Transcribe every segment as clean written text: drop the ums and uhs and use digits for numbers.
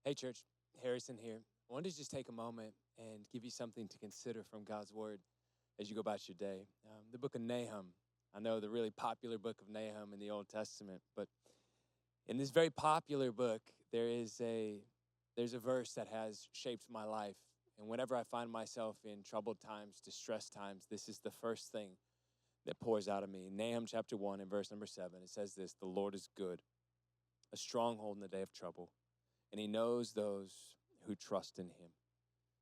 Hey, church, Harrison here. I wanted to just take a moment and give you something to consider from God's word as you go about your day. The book of Nahum. I know the really popular book of Nahum in the Old Testament, but in this very popular book, there's a verse that has shaped my life. And whenever I find myself in troubled times, distressed times, this is the first thing that pours out of me. Nahum chapter 1 and verse number 7, it says this: "The Lord is good, a stronghold in the day of trouble, and he knows those who trust in him."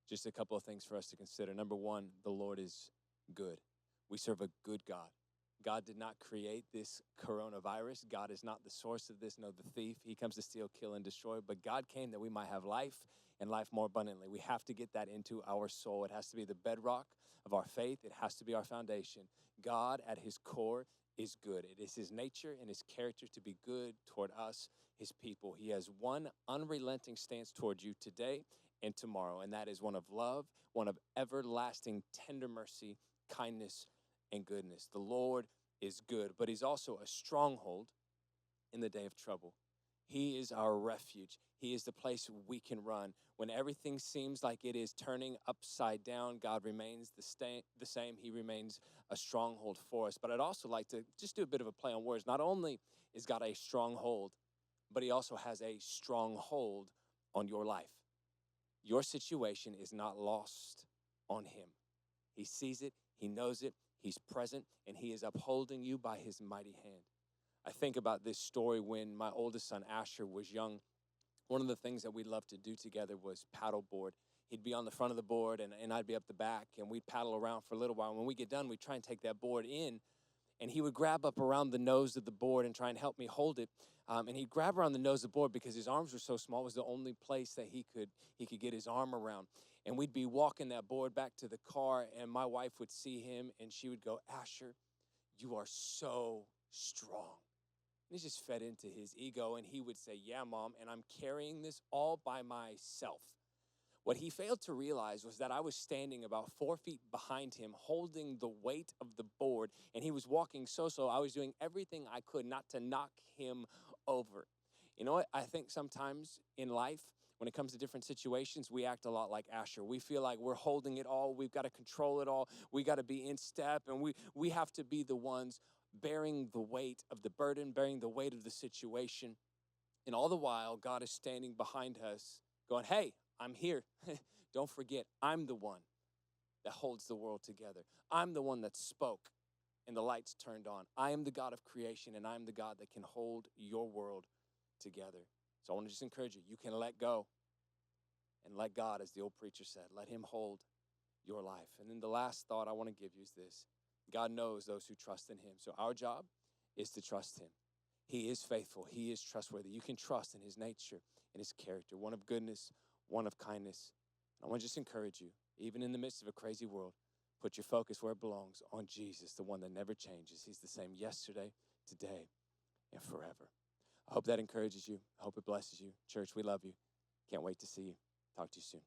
Just a couple of things for us to consider. Number one, the Lord is good. We serve a good God. God did not create this coronavirus. God is not the source of this. No, the thief, he comes to steal, kill, and destroy. But God came that we might have life and life more abundantly. We have to get that into our soul. It has to be the bedrock of our faith. It has to be our foundation. God at his core is good. It is his nature and his character to be good toward us, his people. He has one unrelenting stance toward you today and tomorrow, and that is one of love, one of everlasting tender mercy, kindness, and goodness. The Lord is good, but he's also a stronghold in the day of trouble. He is our refuge. He is the place we can run. When everything seems like it is turning upside down, God remains the same. He remains a stronghold for us. But I'd also like to just do a bit of a play on words. Not only is God a stronghold, but he also has a stronghold on your life. Your situation is not lost on him. He sees it, he knows it, he's present, and he is upholding you by his mighty hand. I think about this story when my oldest son, Asher, was young. One of the things that we loved to do together was paddleboard. He'd be on the front of the board, and I'd be up the back, and we'd paddle around for a little while. When we get done, we'd try and take that board in, and he would grab up around the nose of the board and try and help me hold it. And he'd grab around the nose of the board because his arms were so small. It was the only place that he could get his arm around. And we'd be walking that board back to the car, and my wife would see him, and she would go, "Asher, you are so strong." And he just fed into his ego, and he would say, "Yeah, Mom, and I'm carrying this all by myself." What he failed to realize was that I was standing about 4 feet behind him, holding the weight of the board, and he was walking so slow. I was doing everything I could not to knock him over. You know what? I think sometimes in life, when it comes to different situations, we act a lot like Asher. We feel like we're holding it all. We've got to control it all. We got to be in step, and we have to be the ones bearing the weight of the burden, bearing the weight of the situation. And all the while, God is standing behind us going, "Hey, I'm here. Don't forget, I'm the one that holds the world together. I'm the one that spoke and the lights turned on. I am the God of creation, and I'm the God that can hold your world together." So I want to just encourage you. You can let go and let God, as the old preacher said, let him hold your life. And then the last thought I want to give you is this: God knows those who trust in him. So our job is to trust him. He is faithful. He is trustworthy. You can trust in his nature and his character, one of goodness, one of kindness. I want to just encourage you, even in the midst of a crazy world, put your focus where it belongs, on Jesus, the one that never changes. He's the same yesterday, today, and forever. I hope that encourages you. I hope it blesses you. Church, we love you. Can't wait to see you. Talk to you soon.